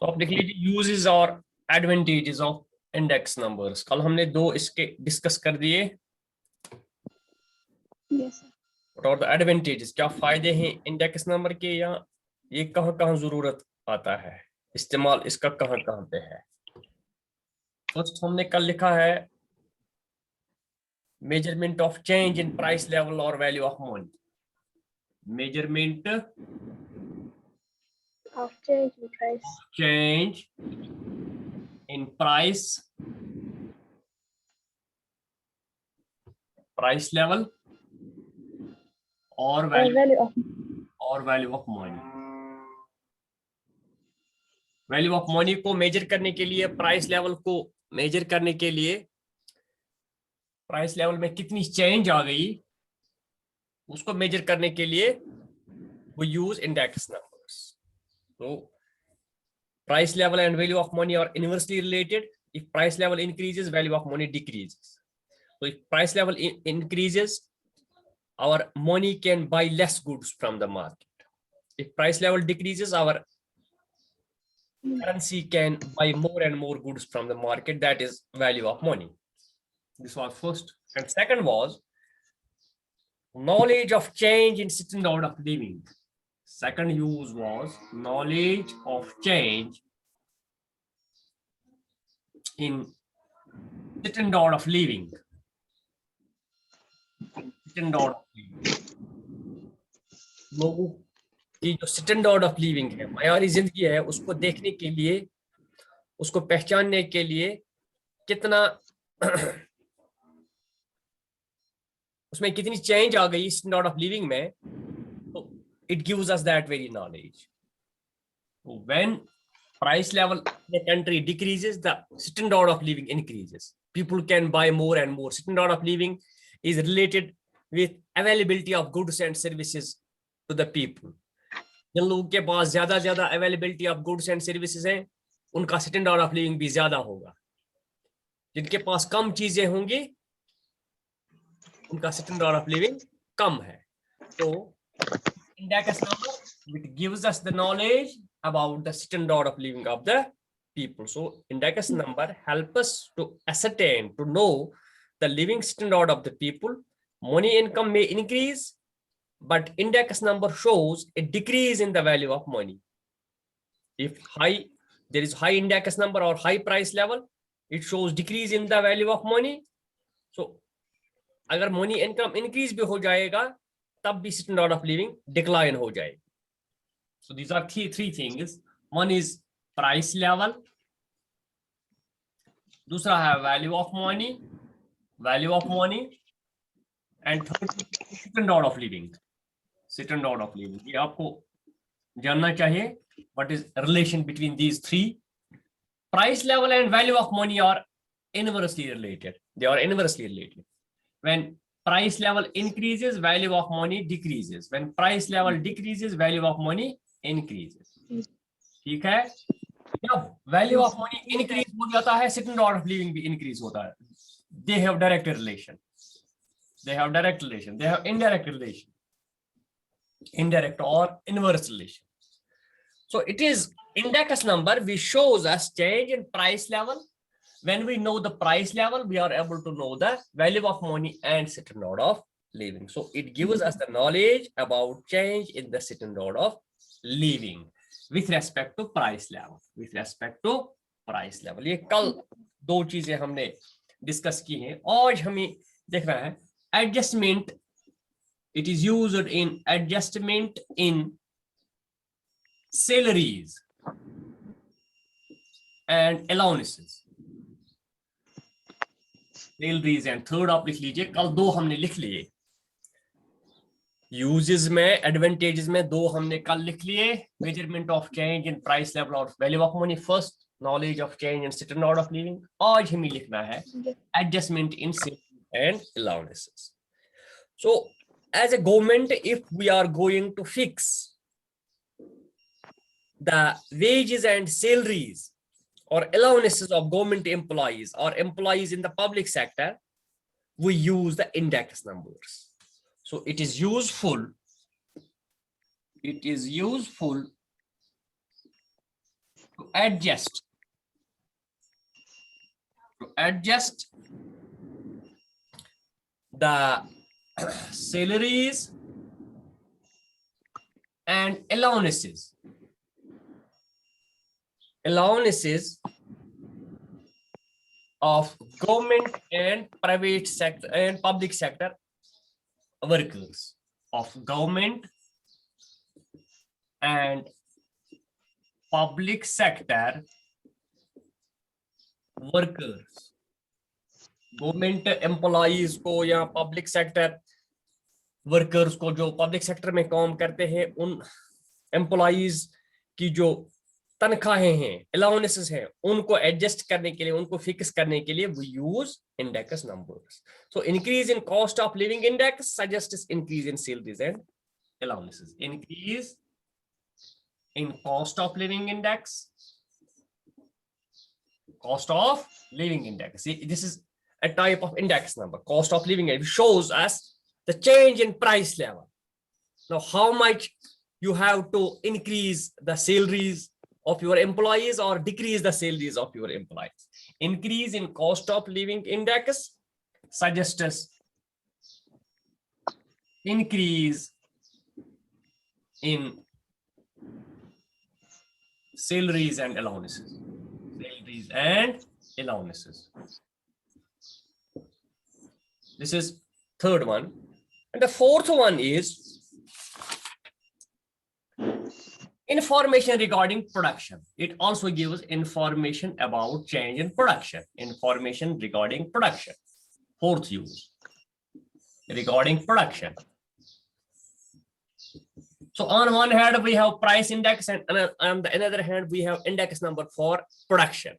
तो आप लिख लीजिए यूजेस और एडवांटेजेस ऑफ इंडेक्स नंबर्स। कल हमने 2 इसके डिस्कस कर दिए। Yes sir. और एडवांटेजेस, क्या फायदे हैं इंडेक्स नंबर के, या ये कहाँ कहाँ जरूरत आता है, इस्तेमाल इसका कहाँ कहाँ पे है। फर्स्ट हमने कल लिखा है measurement of change in price level और value of money. Measurement of change in price change in price level और value of value of money. Value of money को मेजर करने के लिए, प्राइस लेवल को मेजर करने के लिए, प्राइस लेवल में कितनी चेंज आ गई उसको मेजर करने के लिए we use index numbers. So price level and value of money are inversely related. If price level increases, value of money decreases. So if price level increases, our money can buy less goods from the market. If price level decreases, our currency can buy more and more goods from the market. That is value of money. This was first. And second was knowledge of change in standard of living. Second use was knowledge of change in standard of living. Standard of living. लोगों की जो standard of living है, मयारी जिंदगी है, उसको देखने के लिए, उसको पहचानने के लिए कितना उसमें कितनी चेंज आ गई स्टैंडर्ड ऑफ लिविंग में, तो it gives us that very knowledge. When price level in a country decreases, the standard of living increases. People can buy more and more. Standard of living is related with availability of goods and services to the people. जिन लोगों के पास ज्यादा availability of goods and services हैं, उनका standard of living भी ज्यादा होगा. जिनके पास कम चीजें होंगी, उनका standard of living कम है. तो index number, which gives us the knowledge about the standard of living of the people. So index number help us to ascertain, to know the living standard of the people. Money income may increase, but index number shows a decrease in the value of money. If there is high index number or high price level, it shows decrease in the value of money. So अगर money income increase भी हो जाएगा, तब भी standard of living decline हो जाएगा. So these are three things. One is price level, दूसरा है value of money, and third is standard of living. Standard of living. ये आपको जानना चाहिए. What is relation between these three? Price level and value of money are inversely related. They are inversely related. When price level increases, value of money decreases. When price level decreases, value of money increases. ठीक है. जब value of money increase हो जाता है, standard of living भी increase होता है. They have direct relation. They have direct relation. They have indirect relation. Indirect or inverse relation. So it is index number which shows us change in price level. When we know the price level, we are able to know the value of money and standard of living. So it gives us the knowledge about change in the standard of living with respect to price level. With respect to price level. ये कल 2 चीजें हमने discuss की हैं. आज हमें देख रहा है adjustment. It is used in adjustment in salaries and allowances. Salaries and third आप लिख लीजिए. कल 2 हमने लिख लिए. Uses में, advantages में 2 हमने कल लिख लिए. Measurement of change in price level or value of money first. Knowledge of change in standard of living. आज हमें लिखना है adjustment in salaries and allowances. So as a government, if we are going to fix the wages and salaries or allowances of government employees or employees in the public sector, we use the index numbers. So it is useful to adjust the salaries and allowances of government and private sector and public sector workers, of government and public sector workers, government employees को या public sector workers को, जो public sector में काम करते हैं, उन employees की जो तनख्वाहें हैं, अलाउंसेस हैं, उनको एडजस्ट करने के लिए, उनको फिक्स करने के लिए we use index numbers. So increase in cost of living index suggests increase in salaries and allowances. Increase in cost of living index, cost of living index. See, this is a type of index number. Cost of living index shows us the change in price level. Now, how much you have to increase the salaries of your employees or decrease the salaries of your employees. Increase in cost of living index suggests us increase in salaries and allowances. Salaries and allowances. This is third one. And the fourth one is information regarding production. It also gives information about change in production. Information regarding production. Fourth use. Regarding production. So on one hand, we have price index, and on the other hand, we have index number for production.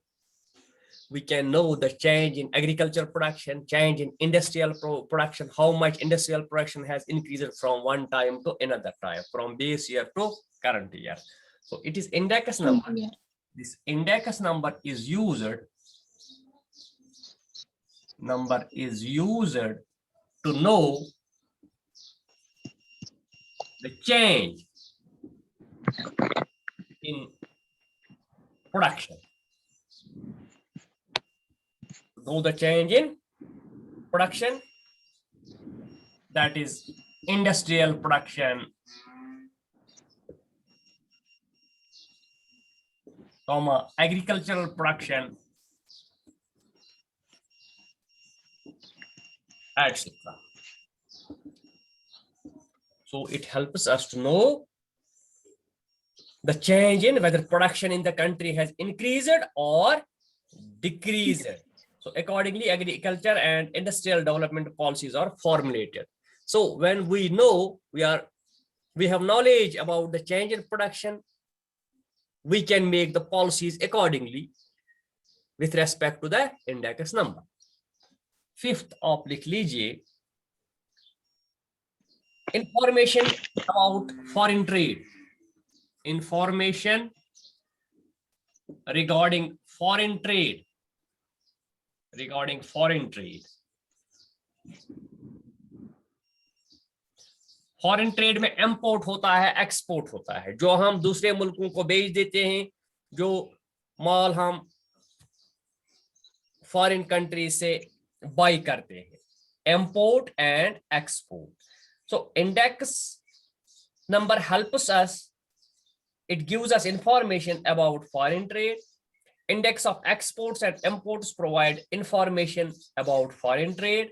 We can know the change in agricultural production, change in industrial production, how much industrial production has increased from one time to another time, from base year to current year. So it is index number. Yeah. This index number is used to know the change in production. Know the change in production, that is industrial production, comma, agricultural production, etc. So it helps us to know the change in whether production in the country has increased or decreased. So accordingly, agriculture and industrial development policies are formulated. So when we know, we have knowledge about the change in production, we can make the policies accordingly with respect to the index number. Fifth आप लिख लीजिए, information about foreign trade. Information regarding foreign trade. Regarding foreign trade. Foreign trade में import होता है, export होता है, जो हम दूसरे मुल्कों को बेच देते हैं, जो माल हम फॉरेन कंट्री से बाई करते हैं, import and export. So index number helps us. It gives us information about foreign trade. Index of exports and imports provide information about foreign trade.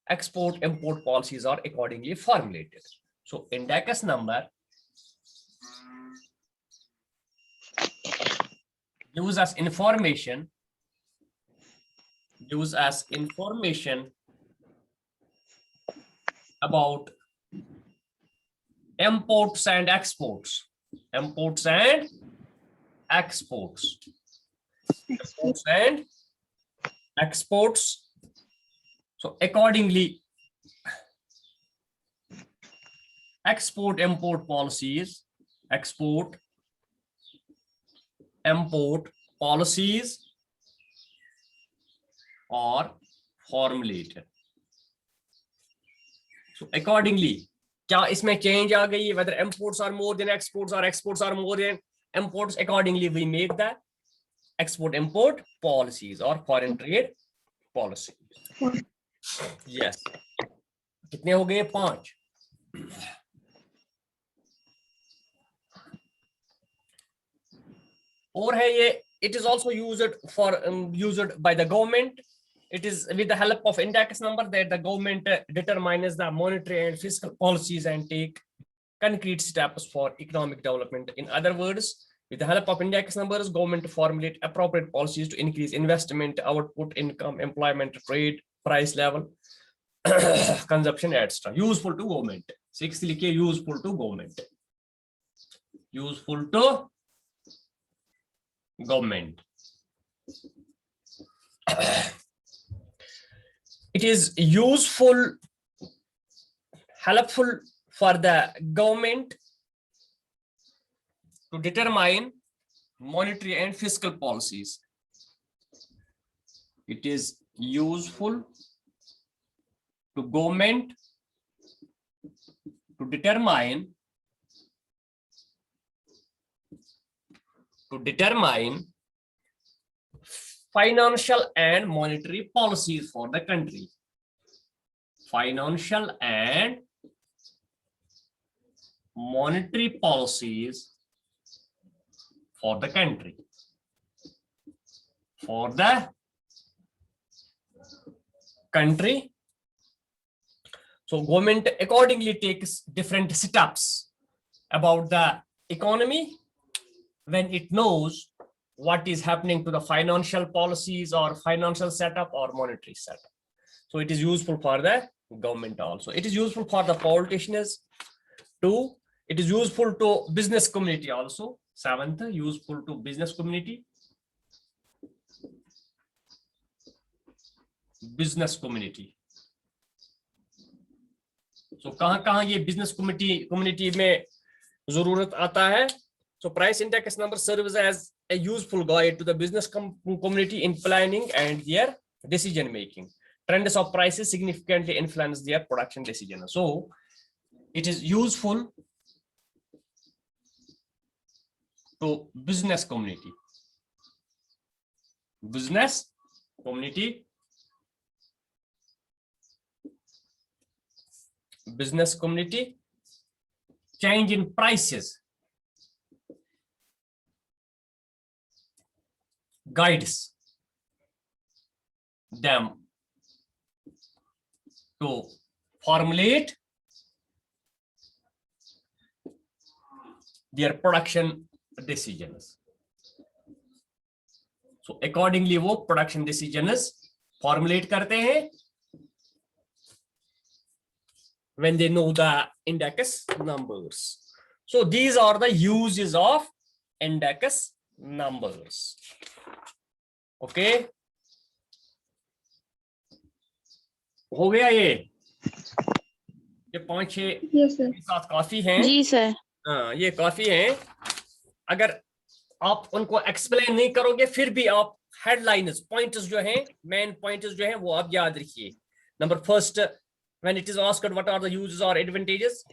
Export import policies are accordingly formulated. So index number gives us information about imports and exports. Imports and exports. Imports and exports. So accordingly, export import policies are formulated. So accordingly, क्या इसमें change आ गई, whether imports are more than exports or exports are more than imports, accordingly we make the export import policies or foreign trade policy. Yes. कितने हो गए? 5. और है ये, it is also used by the government. It is with the help of index number that the government determines the monetary and fiscal policies and take concrete steps for economic development. In other words, with the help of index numbers, government formulate appropriate policies to increase investment, output, income, employment, trade, price level, consumption, etc. Useful to government. 6 लिखिए, useful to government. Useful to government. It is useful, helpful for the government to determine monetary and fiscal policies. It is useful to government to determine financial and monetary policies for the country. Financial and monetary policies for the country. For the country. So government accordingly takes different steps about the economy when it knows what is happening to the financial policies or financial setup or monetary setup. So it is useful for the government also. It is useful for the politicians too. It is useful to business community also. 7th, useful to business community. Business community. So कहाँ ये business community में जरूरत आता है? So price index number serves as a useful guide to the business community in planning and their decision making. Trends of prices significantly influence their production decisions. So it is useful to business community. Business community. Business community. Change in prices guides them to formulate their production decisions. So accordingly वो production decisions formulate करते हैं when they know the index numbers. So these are the uses of index numbers. Okay, हो गया ये 5-6 Yes, sir. साथ काफी हैं जी sir. हाँ ये काफी हैं. अगर आप उनको एक्सप्लेन नहीं करोगे फिर भी आप हेडलाइंस पॉइंट्स जो हैं मेन पॉइंट्स जो हैं वो आप याद रखिए. Number first, when it is asked what are the uses or advantages,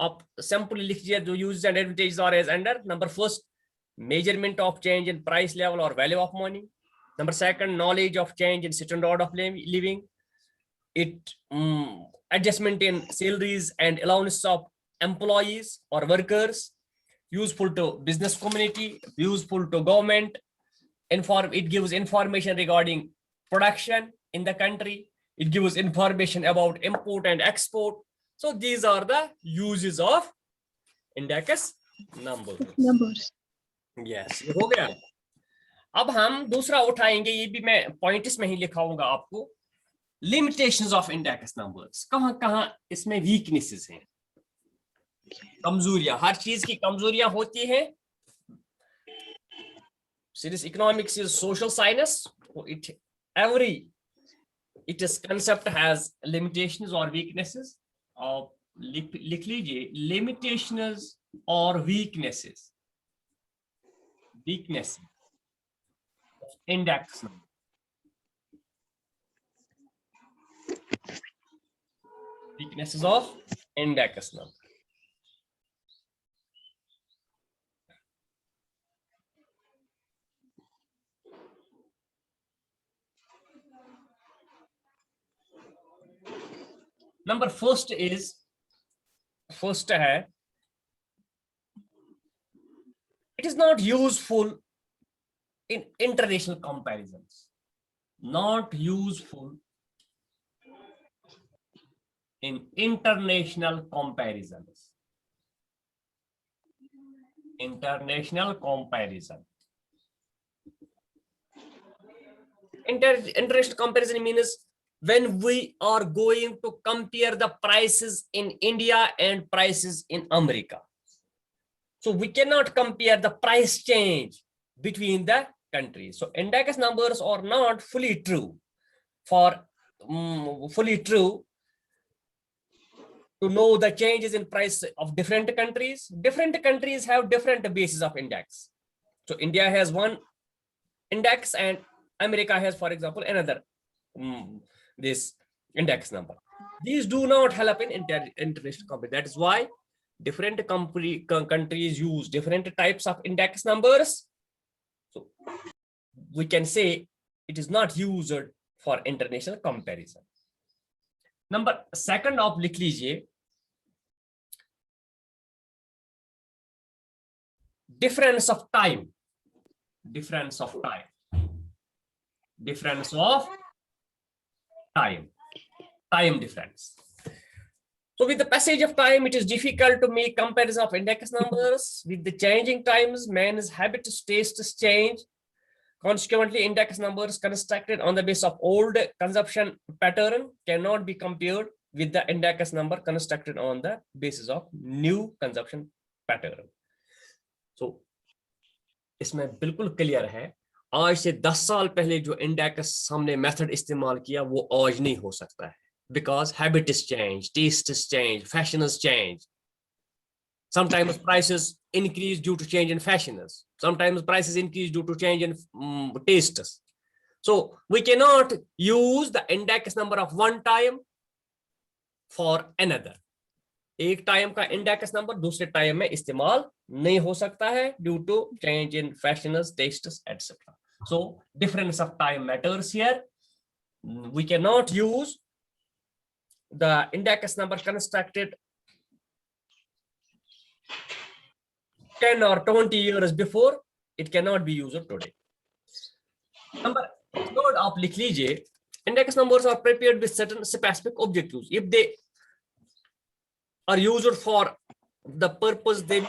आप सिंपली लिखिए जो uses and advantages are as under. Number first, measurement of change in price level or value of money. Number second, knowledge of change in standard of living. It adjustment in salaries and allowance of employees or workers. Useful to business community, useful to government. It gives information regarding production in the country. It gives information about import and export. So these are the uses of index numbers. Yes, ये हो गया. अब हम दूसरा उठाएंगे, ये भी मैं पॉइंट्स में ही लिखाऊंगा आपको. Limitations of index numbers. कहाँ इसमें weaknesses हैं, कमजोरियां. हर चीज की कमजोरियां होती हैं. Since economics is social science, its concept has limitations or weaknesses. लिख लीजिए limitations or weaknesses. Weakness of index number. Weaknesses of index number. Number first है, it is not useful in international comparisons. Not useful in international comparisons. International comparison. International comparison means when we are going to compare the prices in India and prices in America. So we cannot compare the price change between the countries. So index numbers are not fully true to know the changes in price of different countries. Different countries have different bases of index. So India has one index and America has, for example, another this index number. These do not help in international comparison. That is why different countries use different types of index numbers. So we can say it is not used for international comparison. Number second आप लिख लीजिए, difference of time. Difference of time. Difference of time. Time difference. So with the passage of time, it is difficult to make comparison of index numbers. With the changing times, man's habits, tastes change. Consequently, index numbers constructed on the basis of old consumption pattern cannot be compared with the index number constructed on the basis of new consumption pattern. So, इसमें बिल्कुल clear है, आज से 10 साल पहले जो index हमने method इस्तेमाल किया वो आज नहीं हो सकता है, because habits change, tastes change, fashions change. Sometimes prices increase due to change in fashions. Sometimes prices increase due to change in tastes. So we cannot use the index number of one time for another. एक time का index number दूसरे time में इस्तेमाल नहीं हो सकता है due to change in fashions, tastes etcetera. So difference of time matters here. We cannot use the index number constructed 10 or 20 years before. It cannot be used today. Number third आप लिख लीजिए, index numbers are prepared with certain specific objectives. If they are used for the purpose, they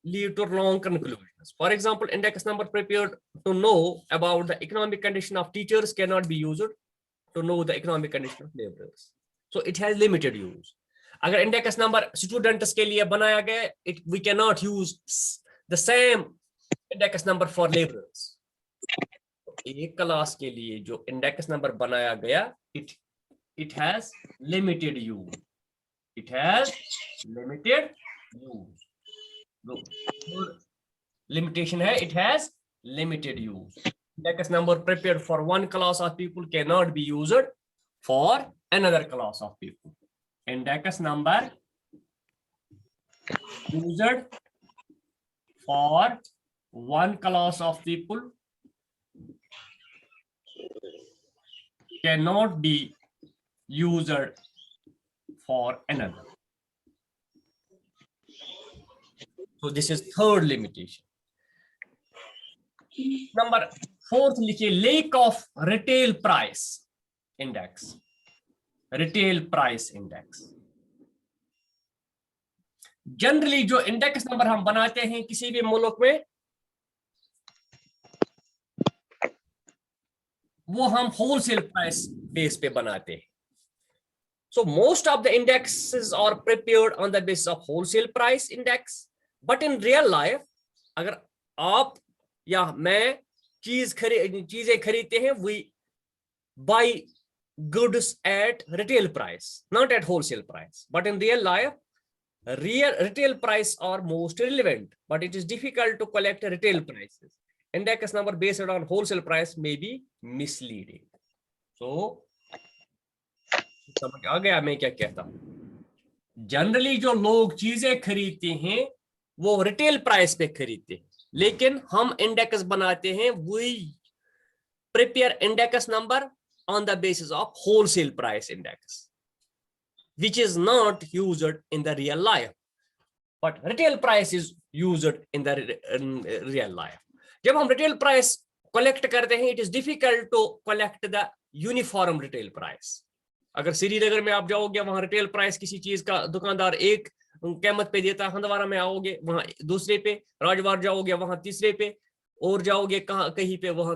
lead to wrong conclusions. For example, index number prepared to know about the economic condition of teachers cannot be used to know the economic condition of laborers. So it has limited use. अगर index number students के लिए बनाया गया, we cannot use the same index number for laborers. एक class के लिए जो index number बनाया गया, it has limited use. It has limited use. Limitation है, it has limited use. Index number prepared for one class of people cannot be used for another class of people. Index number used for one class of people cannot be used for another. So this is third limitation. Number fourth लिखिए, lack of retail price index. Retail price index. Generally जो index number हम बनाते हैं किसी भी मुल्क में, वो हम wholesale price base पे बनाते हैं. So most of the indexes are prepared on the basis of wholesale price index. But in real life, अगर आप या मैं चीजें खरीदते हैं, we buy goods at retail price, not at wholesale price. But in real life, retail price are most relevant, but it is difficult to collect retail prices. Index number based on wholesale price may be misleading. So समझ आ गया मैं क्या कहता हूं? Generally जो लोग चीजें खरीदते हैं वो रिटेल प्राइस पे खरीदते हैं, लेकिन हम इंडेक्स बनाते हैं, we prepare index number on the basis of wholesale price index. which is not used in the real life, but retail price is used in the real life. जब हम retail price collect करते हैं, it is difficult to collect the uniform retail price. अगर श्रीनगर में आप जाओगे, वहां retail price किसी चीज का दुकानदार एक कीमत पे देता है, हंदवारा में आओगे वहां दूसरे पे, राजवार जाओगे वहां तीसरे पे, और जाओगे कहीं पे वहां,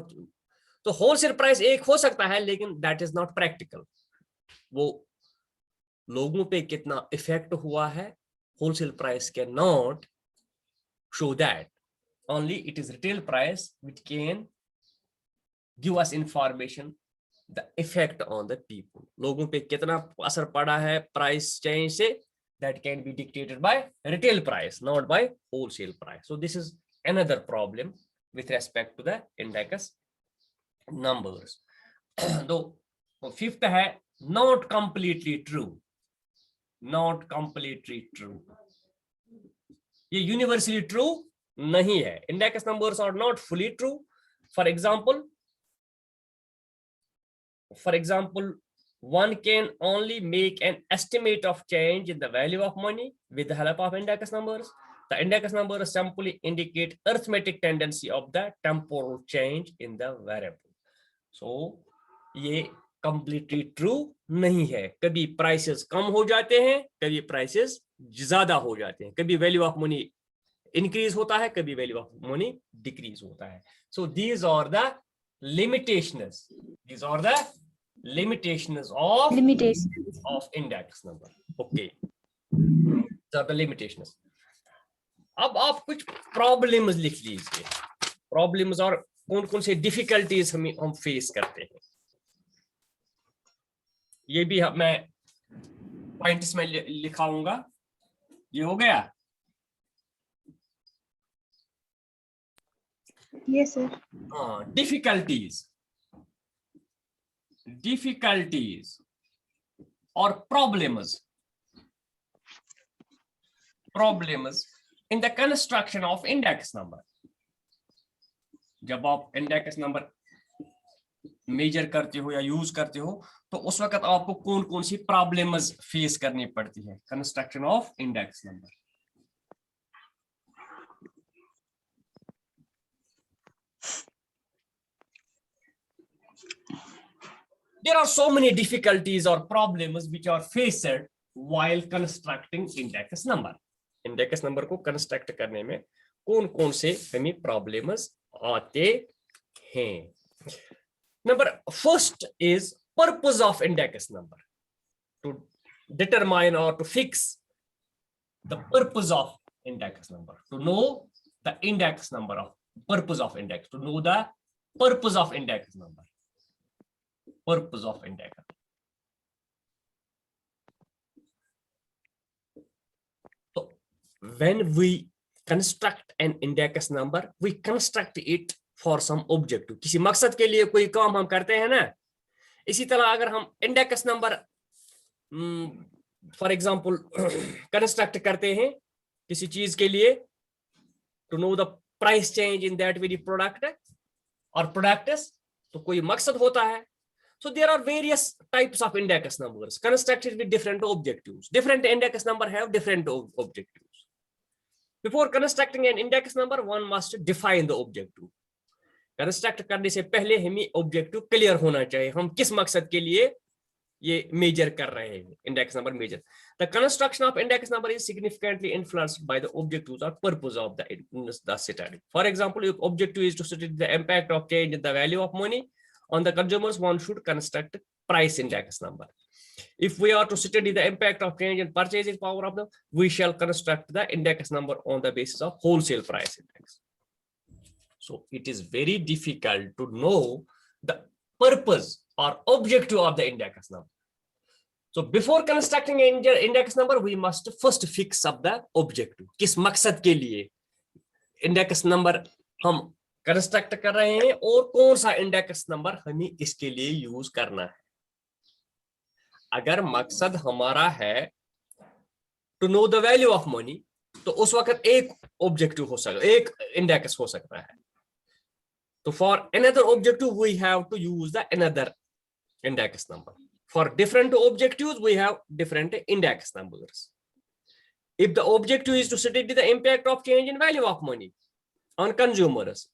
तो होलसेल प्राइस एक हो सकता है, लेकिन दैट इज नॉट प्रैक्टिकल. वो लोगों पे कितना इफेक्ट हुआ है, wholesale price can not show that. Only it is retail price which can give us information the effect on the people. लोगों पे कितना असर पड़ा है प्राइस चेंज से, that can be dictated by retail price, not by wholesale price. So this is another problem with respect to the index numbers. तो fifth है not completely true. Not completely true. ये universally true नहीं है. Index numbers are not fully true. For example, one can only make an estimate of change in the value of money with the help of index numbers. The index numbers simply indicate arithmetic tendency of the temporal change in the variable. So, ये completely true नहीं है. कभी prices कम हो जाते हैं, कभी prices ज़्यादा हो जाते हैं, कभी value of money increase होता है, कभी value of money decrease होता है. So these are the limitations. These are the limitations of index number. Okay. These are the limitations. अब आप कुछ problems लिख लीजिए. Problems और कौन-कौन से difficulties हम face करते हैं. ये भी मैं points में लिखाऊंगा. ये हो गया? Yes, sir. Difficulties or problems in the construction of index number. जब आप index number मेजर करते हो या यूज करते हो, तो उस वक्त आपको कौन-कौन सी प्रॉब्लम्स फेस करनी पड़ती है construction of index number. There are so many difficulties or problems which are faced while constructing index number. Index number को construct करने में कौन-कौन से हमें problems आते हैं. Number first is purpose of index number. To determine or to fix the purpose of index number. To know the index number of purpose of index. To know the purpose of index number. Purpose of index. So when we construct an index number, we construct it for some objective. किसी मकसद के लिए कोई काम हम करते हैं ना, इसी तरह अगर हम index number for example construct करते हैं किसी चीज के लिए, to know the price change in that very product or products, तो कोई मकसद होता है. So there are various types of index numbers constructed with different objectives. Different index number have different objectives. Before constructing an index number, one must define the objective. Construct करने से पहले हमें objective clear होना चाहिए. हम किस मकसद के लिए ये measure कर रहे हैं, index number measure. The construction of index number is significantly influenced by the objectives or purpose of the study. For example, if objective is to study the impact of change in the value of money on the consumers, one should construct price index number. If we are to study the impact of change in purchasing power of them, we shall construct the index number on the basis of wholesale price index. So it is very difficult to know the purpose or objective of the index number. So before constructing an index number, we must first fix up the objective. किस मकसद के लिए index number हम construct कर रहे हैं और कौन सा इंडेक्स नंबर हमें इसके लिए यूज करना है. अगर मकसद हमारा है to know the value of money, तो उस वक्त एक ऑब्जेक्टिव हो सकता है, एक इंडेक्स हो सकता है. तो for another objective we have to use the another index number. For different objectives, we have different index numbers. If the objective is to study the impact of change in value of money on consumers,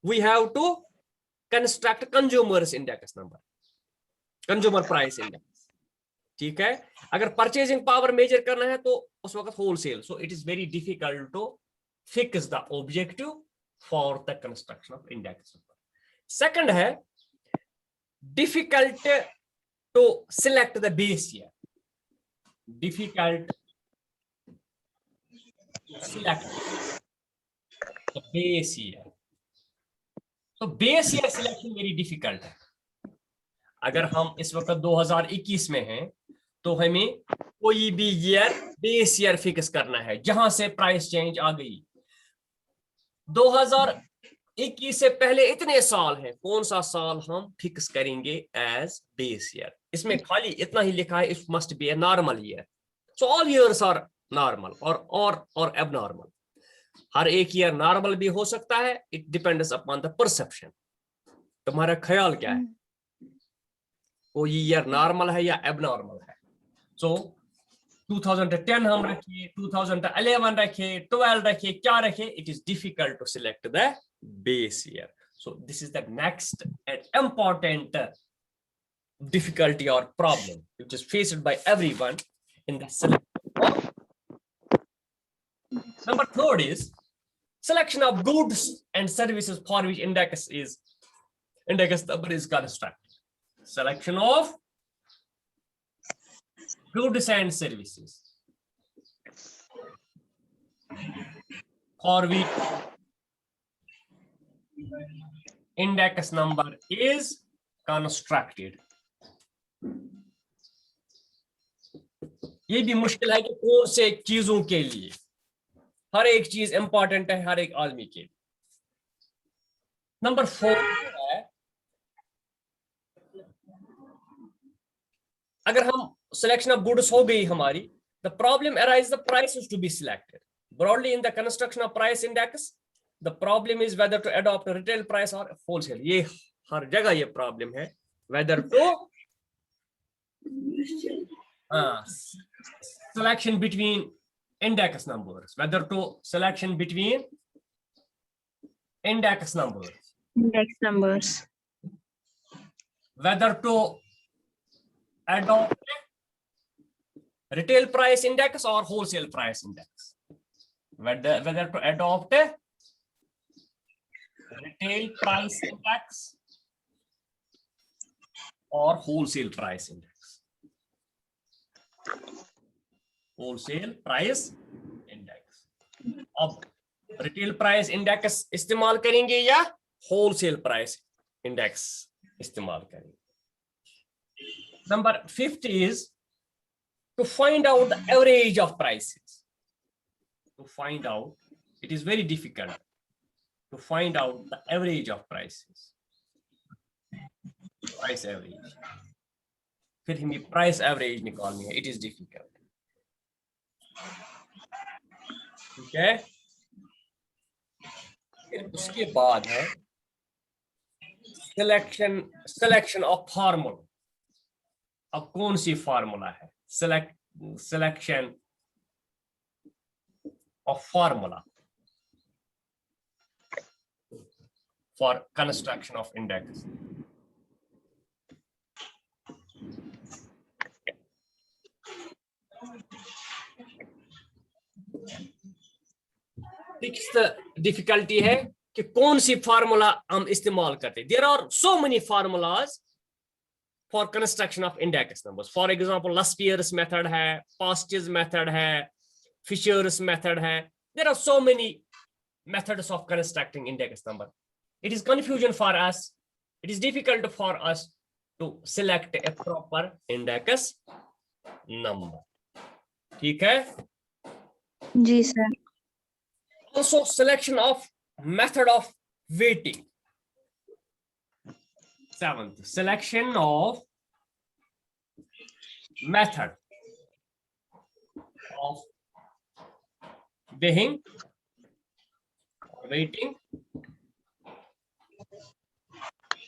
we have to construct consumers index number, consumer price index. ठीक है, अगर purchasing power major करना है तो उस वक्त wholesale. So it is very difficult to fix the objective for the construction of index. Second है difficult to select the base year. Difficult select the base year. तो base year selection very difficult है. अगर हम इस वक्त 2021 में हैं तो हमें कोई भी ईयर बेस ईयर फिक्स करना है जहां से प्राइस चेंज आ गई. 2021 से पहले इतने साल हैं, कौन सा साल हम फिक्स करेंगे एज बेस ईयर. इसमें खाली इतना ही लिखा है, it must be a normal year. So all years are normal और एबनॉर्मल. हर एक ईयर नॉर्मल भी हो सकता है. It depends upon the perception. तुम्हारा ख्याल क्या है, कोई ईयर नॉर्मल है या एबनॉर्मल है? सो 2010 हम रखिए, 2011 रखिए, 12 रखिए, क्या रखिए, it is difficult to select the base year. So this is the next important difficulty or problem which is faced by everyone in the selection of. Number third is selection of goods and services for which index number is constructed. Selection of goods and services for which index number is constructed. ये भी मुश्किल है कि कौन से चीजों के लिए. हर एक चीज इंपॉर्टेंट है हर एक आदमी के लिए. नंबर 4 है, अगर हम selection of goods हो गई हमारी, the problem arises the prices to be selected. Broadly in the construction of price index, the problem is whether to adopt a retail price or wholesale. ये हर जगह ये problem है, whether to selection between index numbers, whether to selection between index numbers, whether to adopt retail price index or wholesale price index, whether to adopt a retail price index or wholesale price index. Wholesale price index. अब retail price index इस्तेमाल करेंगे या wholesale price index इस्तेमाल करेंगे. Number 5 is to find out the average of prices. To find out, it is very difficult to find out the average of prices. Price average. फिर हमें price average निकालनी है. It is difficult. Okay. फिर उसके बाद है selection of formula. अब कौन सी फार्मूला है? Selection of formula for construction of index. Sixth difficulty है कि कौन सी फार्मूला हम इस्तेमाल करते हैं. There are so many formulas for construction of index numbers. For example, Laspier's method है, Paste's method है, Fisher's method है. There are so many methods of constructing index number. It is confusion for us. It is difficult for us to select a proper index number. ठीक है? जी sir. Also selection of method of weighting. 7th, selection of method of weighing,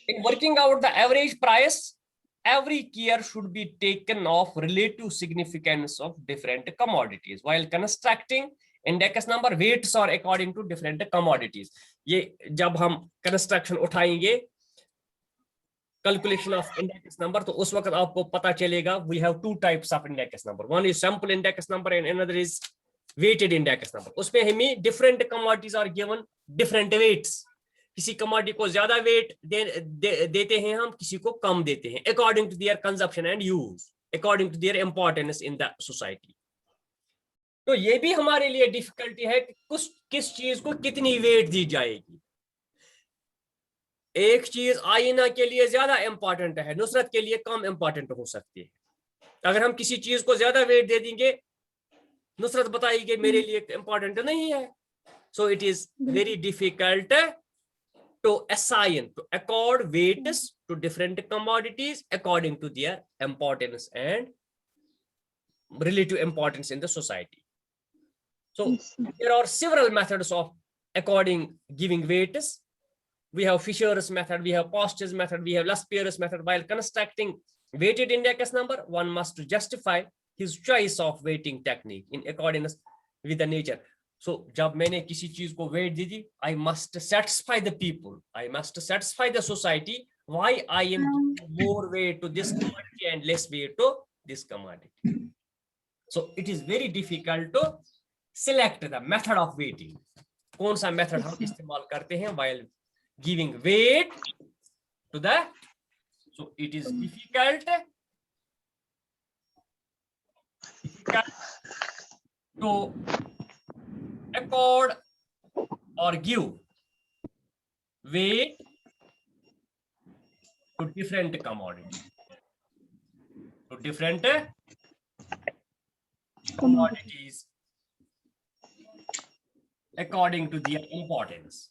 in working out the average price every care should be taken of relative significance of different commodities while constructing index number. Weights are according to different commodities. ये जब हम construction उठाएंगे calculation of index number, तो उस वक्त आपको पता चलेगा we have two types of index number. One is sample index number and another is weighted index number. उसमें हमें different commodities are given different weights. किसी कमोडिटी को ज्यादा वेट देते हैं हम, किसी को कम देते हैं according to their consumption and use, according to their importance in the society. तो ये भी हमारे लिए डिफिकल्टी है कि किस चीज को कितनी वेट दी जाएगी. एक चीज आईना के लिए ज्यादा इंपॉर्टेंट है, नुसरत के लिए कम इंपॉर्टेंट हो सकती है. अगर हम किसी चीज को ज्यादा वेट दे देंगे, नुसरत बताएगी मेरे लिए इंपॉर्टेंट नहीं है. सो it is very difficult to assign, to accord weights to different commodities according to their importance and relative importance in the society. So there are several methods of giving weights. We have Fisher's method, we have Post's method, we have Laspier's method. While constructing weighted index number, one must justify his choice of weighting technique in accordance with the nature. So जब मैंने किसी चीज को weight दी थी, I must satisfy the people, I must satisfy the society why I am giving more weight to this commodity and less weight to this commodity. So it is very difficult to select the method of weighting. कौन सा method हम इस्तेमाल करते हैं while giving weight to the, so it is difficult to accord or give weight to different commodities, according to their importance.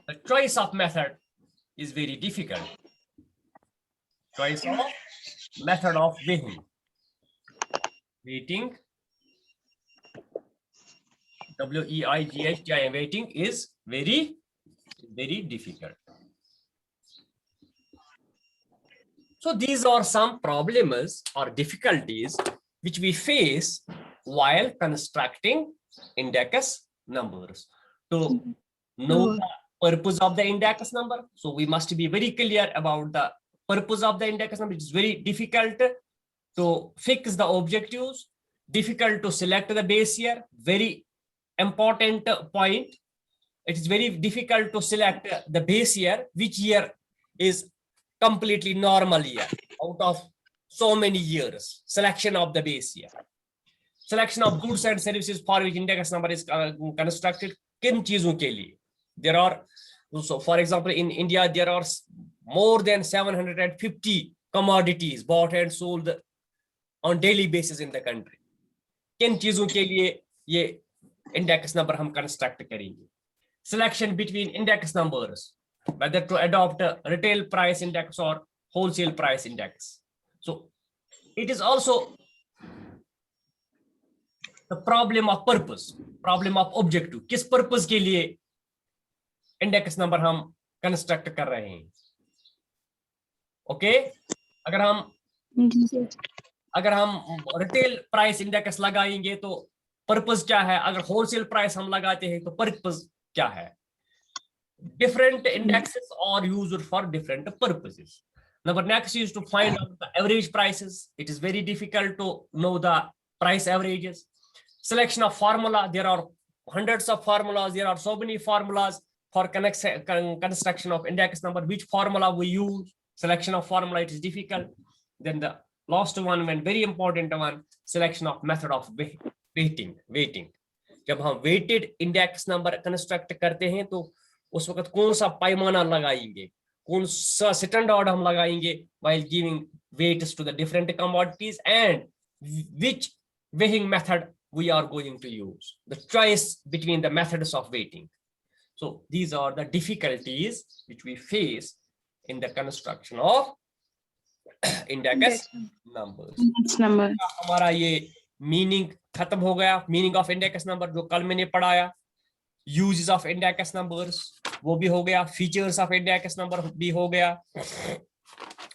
The choice of method is very difficult. Choice of method of weighting, weighting is very difficult. So these are some problems or difficulties which we face while constructing index numbers. To know the purpose of the index number, so we must be very clear about the purpose of the index number. It is very difficult to fix the objectives, difficult to select the base year. Very important point. It is very difficult to select the base year, which year is completely normal year out of so many years. Selection of the base year. Selection of goods and services for which index number is constructed. किन चीजों के लिए? There are, so for example, in India, there are more than 750 commodities bought and sold on daily basis in the country. किन चीजों के लिए ये index number हम construct करेंगे? Selection between index numbers, whether to adopt a retail price index or wholesale price index. So it is also the problem of purpose, problem of objective. किस purpose के लिए index number हम construct कर रहे हैं? Okay, अगर हम retail price index लगाएंगे तो पर्पस क्या है? अगर होलसेल प्राइस हम लगाते हैं तो पर्पस क्या है? Different indexes are used for different purposes. Number next is to find out the average prices. It is very difficult to know the price averages. Selection of formula. There are hundreds of formulas. There are so many formulas for construction of index number. Which formula we use? Selection of formula, it is difficult. Then the last one, very important one, selection of method of weighting. जब हम weighted index number construct करते हैं तो उस वक्त कौन सा पैमाना लगाएंगे, कौन सा standard हम लगाएंगे while giving weights to the different commodities, and which weighing method we are going to use. The choice between the methods of weighting. So these are the difficulties which we face in the construction of index numbers. हमारा ये meaning खत्म हो गया. Meaning of index number जो कल मैंने पढ़ाया. Uses of index numbers. वो भी हो गया, फीचर्स ऑफ इंडेक्स नंबर भी हो गया,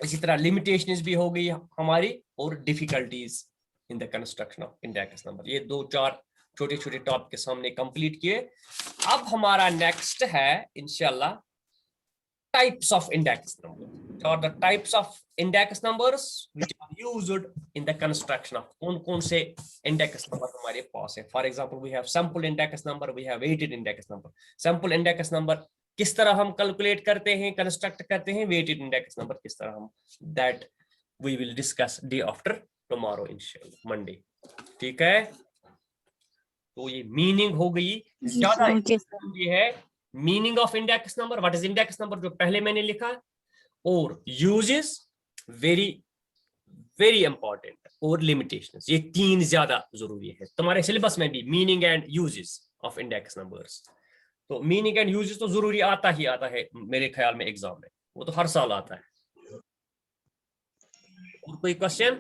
इसी तरह लिमिटेशंस भी हो गई हमारी, और difficulties in the construction of index number. ये 2-4 छोटे छोटे टॉपिक के सामने कंप्लीट किए। अब हमारा नेक्स्ट है इंशाल्लाह types of index numbers, or the types of index numbers which are used in the construction of कौन से index number हमारे पास है। For example, we have sample index number, we have weighted index number. Sample index number किस तरह हम calculate करते हैं, construct करते हैं, weighted index number किस तरह हम, that we will discuss day after tomorrow inshallah, Monday। ठीक है, तो ये मीनिंग हो गई। ज्यादा ये है meaning of index number, what is index number, जो पहले मैंने लिखा, और यूजेस वेरी वेरी इंपॉर्टेंट, और लिमिटेशंस, ये 3 ज्यादा जरूरी है तुम्हारे सिलेबस में भी, meaning and uses of index numbers. तो मीनिंग एंड यूजेस तो जरूरी आता ही आता है मेरे ख्याल में एग्जाम में, वो तो हर साल आता है। और कोई question?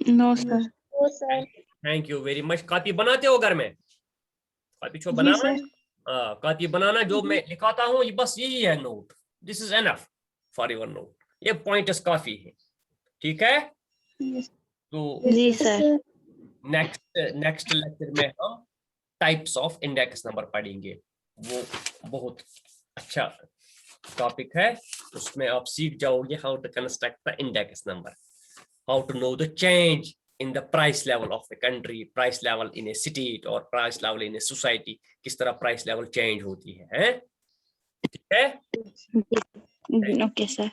No sir. Thank you very much. Copy बनाते हो घर में? कॉपी छो बनाना, कॉपी बनाना, जो मैं लिखाता हूँ ये बस यही है note, this is enough for your note, ये पॉइंट्स काफी है। ठीक है, तो जी सर। नेक्स्ट लेक्चर में हम टाइप्स ऑफ इंडेक्स नंबर पढ़ेंगे, वो बहुत अच्छा टॉपिक है, उसमें आप सीख जाओगे how to construct the index number, how to know the change in the price level of the country, price level in a state or price level in a society, किस तरह price level change होती है, ठीक है? Okay sir.